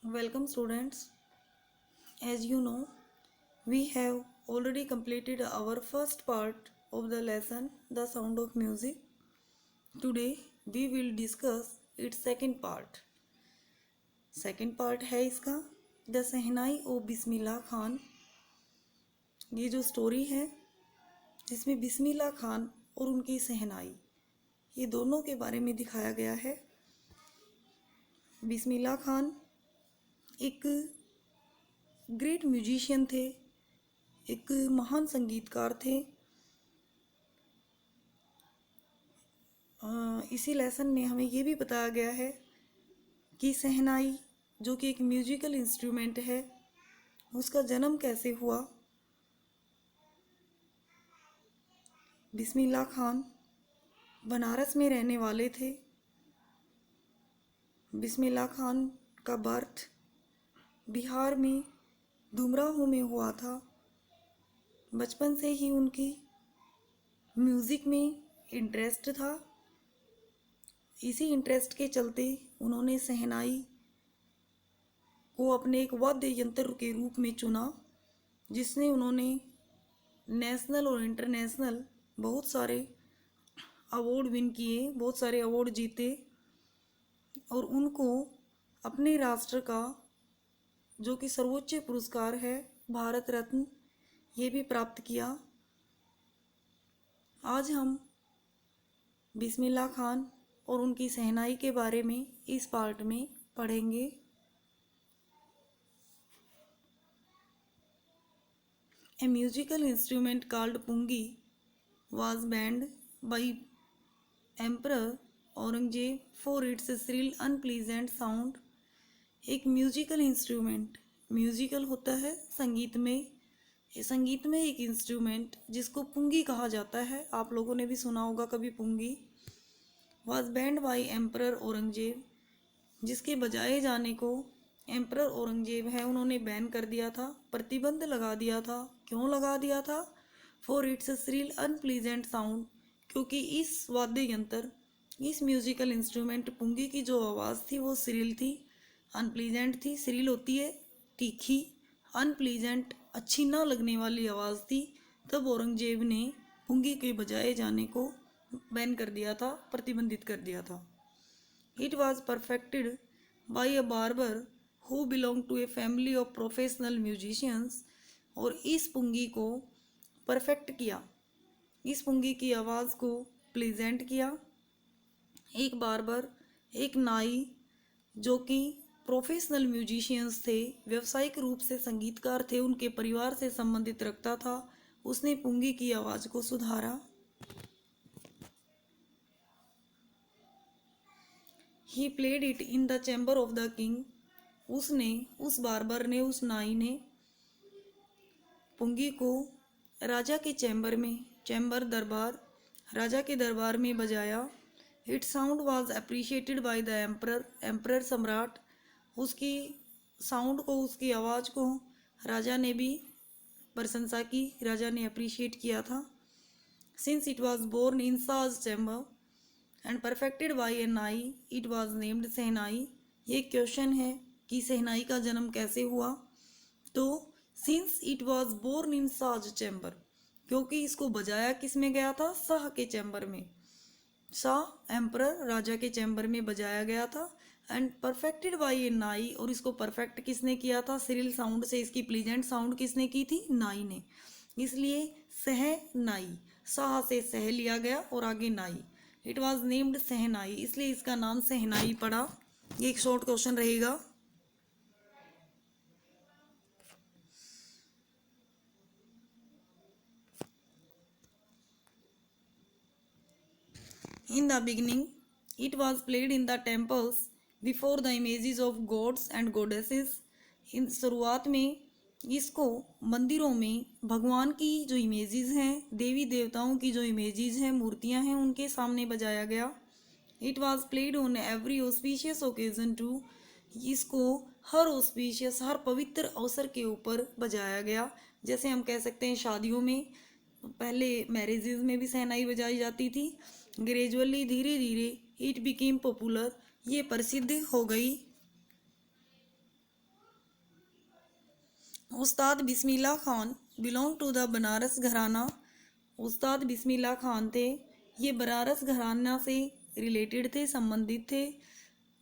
Welcome, students. As you know, we have already completed our first part of the lesson, The Sound of Music. Today, we will discuss its second part. Second part है इसका the सहनाई ओ बिस्मिल्लाह खान। ये जो story है जिसमें बिस्मिल्लाह खान और उनकी सहनाई ये दोनों के बारे में दिखाया गया है। बिस्मिल्लाह खान एक ग्रेट म्यूजिशियन थे, एक महान संगीतकार थे। इसी लेसन में हमें ये भी बताया गया है कि शहनाई जो कि एक म्यूजिकल इंस्ट्रूमेंट है उसका जन्म कैसे हुआ। बिस्मिल्लाह खान बनारस में रहने वाले थे। बिस्मिल्लाह खान का बर्थ बिहार में दुमराहू में हुआ था। बचपन से ही उनकी म्यूज़िक में इंटरेस्ट था। इसी इंटरेस्ट के चलते उन्होंने शहनाई को अपने एक वाद्य यंत्र के रूप में चुना, जिसने उन्होंने नेशनल और इंटरनेशनल बहुत सारे अवार्ड विन किए, बहुत सारे अवार्ड जीते और उनको अपने राष्ट्र का जो कि सर्वोच्च पुरस्कार है भारत रत्न ये भी प्राप्त किया। आज हम बिस्मिल्लाह खान और उनकी शहनाई के बारे में इस पार्ट में पढ़ेंगे। A musical instrument called pungi was banned by Emperor Aurangzeb for its shrill unpleasant sound। एक म्यूजिकल इंस्ट्रूमेंट, म्यूजिकल होता है संगीत में, ये संगीत में एक इंस्ट्रूमेंट जिसको पुंगी कहा जाता है, आप लोगों ने भी सुना होगा कभी पुंगी। was banned by Emperor Aurangzeb, जिसके बजाए जाने को एम्परर औरंगजेब है उन्होंने बैन कर दिया था, प्रतिबंध लगा दिया था। क्यों लगा दिया था? For its Srila unpleasant sound, क्योंकि इस वाद्य यंत्र, इस म्यूजिकल इंस्ट्रूमेंट पुंगी की जो आवाज़ थी वो श्रील थी, अनप्लीजेंट थी। श्रील होती है तीखी, अनप्लीजेंट अच्छी ना लगने वाली आवाज़ थी। तब औरंगजेब ने पुंगी के बजाए जाने को बैन कर दिया था, प्रतिबंधित कर दिया था। It was perfected by a barber who belong to a family of professional musicians. और इस पुंगी को परफेक्ट किया, इस पुंगी की आवाज़ को प्लीजेंट किया एक बार्बर, एक नाई जो कि प्रोफेशनल म्यूजिशियंस थे, व्यावसायिक रूप से संगीतकार थे, उनके परिवार से संबंधित रखता था। उसने पुंगी की आवाज़ को सुधारा। He played it in the chamber of the king. उसने, उस बार्बर ने, उस नाई ने पुंगी को राजा के चैम्बर में, चैम्बर दरबार, राजा के दरबार में बजाया। It sound was appreciated by the emperor, emperor सम्राट, उसकी साउंड को, उसकी आवाज़ को राजा ने भी प्रशंसा की, राजा ने अप्रिशिएट किया था। Since it was born in shah's chamber and perfected by a nai, it was named शहनाई। ये क्वेश्चन है कि शहनाई का जन्म कैसे हुआ। तो since it was born in shah's chamber, क्योंकि इसको बजाया किस में गया था? शाह के चैम्बर में, शाह एम्परर राजा के चैम्बर में बजाया गया था। एंड परफेक्टेड बाय ए नाई, और इसको परफेक्ट किसने किया था? सिरिल साउंड से इसकी प्लीजेंट साउंड किसने की थी? नाई ने। इसलिए सह नाई, शाह से सह लिया गया और आगे नाई। इट वॉज नेम्ड सहनाई, इसलिए इसका नाम सहनाई पड़ा। ये एक शॉर्ट क्वेश्चन रहेगा। In the beginning, it was played in the temples before the images of gods and goddesses। इन शुरुआत में इसको मंदिरों में भगवान की जो इमेजेस हैं, देवी देवताओं की जो इमेजेस हैं, मूर्तियां हैं, उनके सामने बजाया गया। It was played on every auspicious occasion too, इसको हर ऑस्पिशियस, हर पवित्र अवसर के ऊपर बजाया गया। जैसे हम कह सकते हैं शादियों में, पहले मैरिजेज में भी शहनाई बजाई जाती थी। ग्रेजुअली, धीरे धीरे इट बिकेम पॉपुलर, ये प्रसिद्ध हो गई। Ustad Bismillah Khan belong to the Banaras gharana. Ustad Bismillah Khan थे, ये बनारस घराना से रिलेटेड थे, संबंधित थे।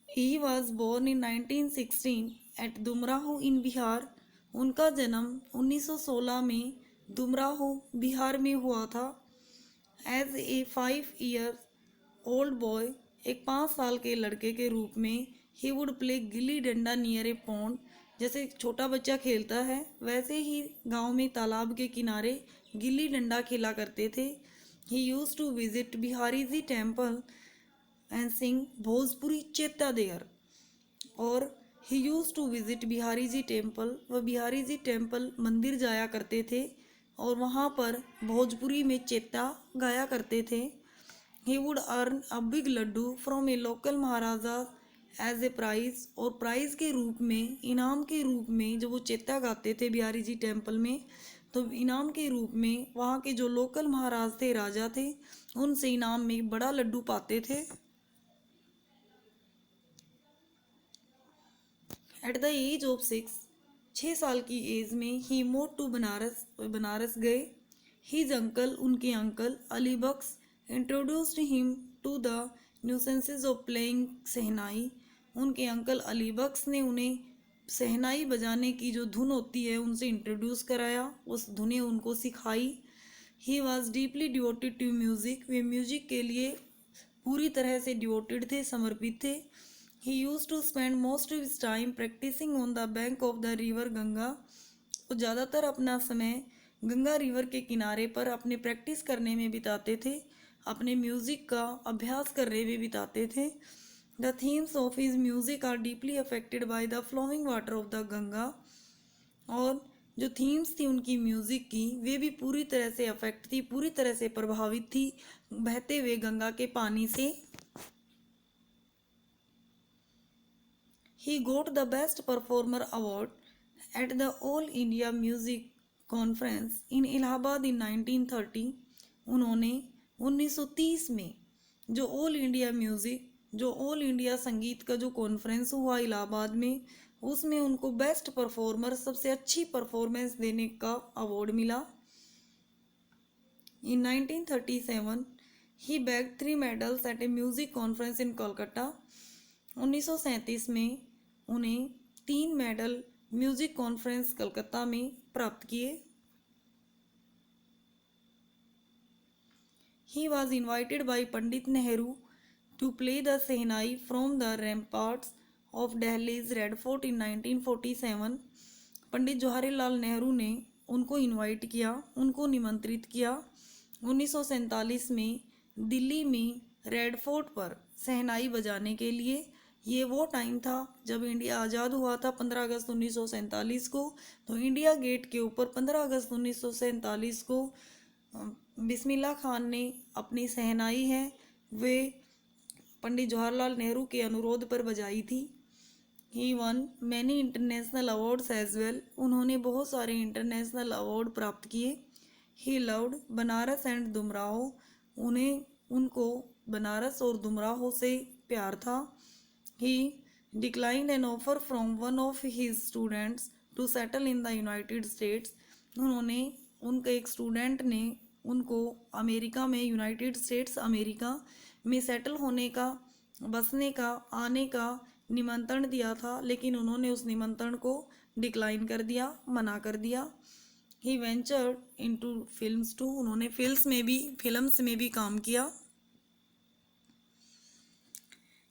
He was born in 1916 at Dumraon in Bihar. उनका जन्म 1916 में दुमराहू बिहार में हुआ था। As a 5 year old boy, एक 5 साल के लड़के के रूप में, he would play gilli danda near A pond. जैसे छोटा बच्चा खेलता है वैसे ही गांव में तालाब के किनारे गिल्ली डंडा खेला करते थे। He use to visit Bihari ji temple and sing Bhojpuri Chaita there. और he use to visit Bihari ji temple, वह बिहारी जी टेम्पल मंदिर जाया करते थे और वहाँ पर भोजपुरी में चेता गाया करते थे। He would earn a big laddu from a local maharaja as a prize. और प्राइज के रूप में, इनाम के रूप में, जब वो चेता गाते थे बिहारी जी टेम्पल में, तो इनाम के रूप में वहाँ के जो लोकल महाराज थे, राजा थे, उनसे इनाम में बड़ा लड्डू पाते थे। एट द एज ऑफ 6 साल की एज में ही मूव टू बनारस गए। हिज अंकल, उनके uncle Ali Bakhsh introduced him to the nuisances of playing shehnai. उनके अंकल अली बख्श ने उन्हें शहनाई बजाने की जो धुन होती है उनसे इंट्रोड्यूस कराया, उस धुनें उनको सिखाई। He was deeply devoted to music, वे म्यूजिक के लिए पूरी तरह से डिवोटेड थे, समर्पित थे। He used to spend most of his time practicing on the bank of the river Ganga. वो ज़्यादातर अपना समय गंगा रिवर के किनारे पर अपने प्रैक्टिस करने में बिताते थे, अपने म्यूज़िक का अभ्यास करने में बिताते थे। The themes of his music are deeply affected by the flowing water of the Ganga. और जो थीम्स थी उनकी म्यूज़िक की, वे भी पूरी तरह से अफेक्ट थी, पूरी तरह से प्रभावित थी बहते हुए गंगा के पानी से। He got the Best Performer Award at the All India Music Conference in Allahabad in 1930। उन्होंने 1930 में जो ऑल इंडिया संगीत का जो कॉन्फ्रेंस हुआ इलाहाबाद में, उसमें उनको बेस्ट परफॉर्मर, सबसे अच्छी परफॉर्मेंस देने का अवार्ड मिला। In 1937 he bagged 3 medals at a music conference in Kolkata. 1937 में उन्हें 3 मेडल म्यूजिक कॉन्फ्रेंस कलकत्ता में प्राप्त किए। He was invited by Pandit Nehru to play the shehnai from the ramparts of Delhi's Red Fort in 1947। Pandit Jawaharlal Nehru ने उनको इनवाइट किया, उनको निमंत्रित किया 1947 में दिल्ली में रेड फोर्ट पर शहनाई बजाने के लिए। ये वो टाइम था जब इंडिया आज़ाद हुआ था 15 अगस्त 1947 को। तो इंडिया गेट के ऊपर 15 अगस्त 1947 को बिस्मिल्लाह खान ने अपनी शहनाई है वे पंडित जवाहरलाल नेहरू के अनुरोध पर बजाई थी। He won many international awards as well. उन्होंने बहुत सारे इंटरनेशनल अवार्ड प्राप्त किए। He loved Banaras and Dumraon. उनको बनारस और दुमराहो से प्यार था। He declined an offer from one of his students to settle in the United States। उन्होंने, उनका एक स्टूडेंट ने उनको अमेरिका में, यूनाइटेड स्टेट्स अमेरिका में सेटल होने का, बसने का, आने का निमंत्रण दिया था, लेकिन उन्होंने उस निमंत्रण को डिक्लाइन कर दिया, मना कर दिया। He ventured into films too। उन्होंने फिल्म्स में भी काम किया।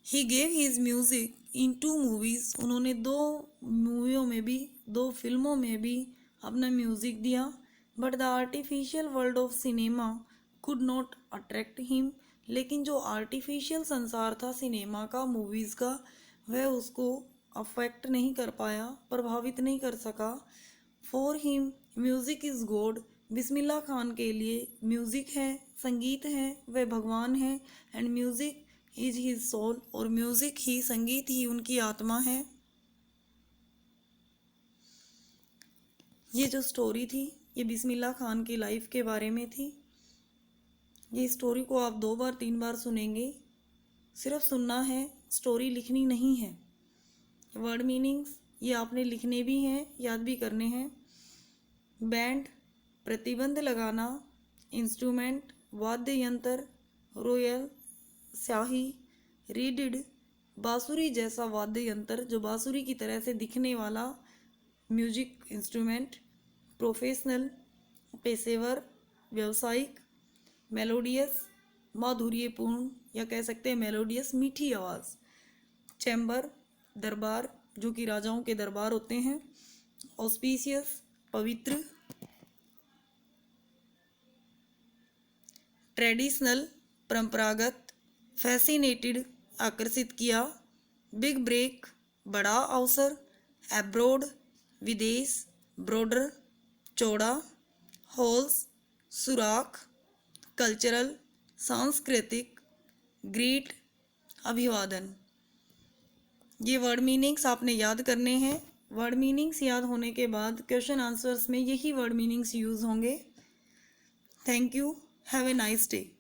He gave his music in 2 movies. उन्होंने 2 मूवियों में भी, 2 फिल्मों में भी अपना म्यूज़िक दिया। But the artificial world of cinema could not attract him. लेकिन जो आर्टिफिशियल संसार था सिनेमा का, मूवीज़ का, वह उसको अफेक्ट नहीं कर पाया, प्रभावित नहीं कर सका। For him music is God. Bismillah Khan के लिए म्यूज़िक है, संगीत है, वह भगवान है। And music is his soul. और म्यूजिक ही, संगीत ही उनकी आत्मा है। ये जो स्टोरी थी ये बिस्मिल्लाह खान की लाइफ के बारे में थी। ये स्टोरी को आप 2 बार 3 बार सुनेंगे, सिर्फ सुनना है, स्टोरी लिखनी नहीं है। वर्ड मीनिंग्स ये आपने लिखने भी हैं, याद भी करने हैं। बैंड प्रतिबंध लगाना, इंस्ट्रूमेंट वाद्य यंत्र, रोयल शाही, रीडिड बांसुरी जैसा वाद्य यंत्र जो बांसुरी की तरह से दिखने वाला म्यूजिक इंस्ट्रूमेंट, प्रोफेशनल पेशेवर, व्यावसायिक, मेलोडियस माधुर्यपूर्ण या कह सकते हैं मेलोडियस मीठी आवाज़, चैम्बर दरबार जो कि राजाओं के दरबार होते हैं, ऑस्पिशियस पवित्र, ट्रेडिशनल परंपरागत, फैसिनेटेड आकर्षित किया, बिग ब्रेक बड़ा अवसर, एब्रोड विदेश, ब्रॉडर चौड़ा, होल्स सुराख, कल्चरल सांस्कृतिक, ग्रीट अभिवादन। ये वर्ड मीनिंग्स आपने याद करने हैं। वर्ड मीनिंग्स याद होने के बाद क्वेश्चन आंसर्स में यही वर्ड मीनिंग्स यूज़ होंगे। Thank you, have a nice day.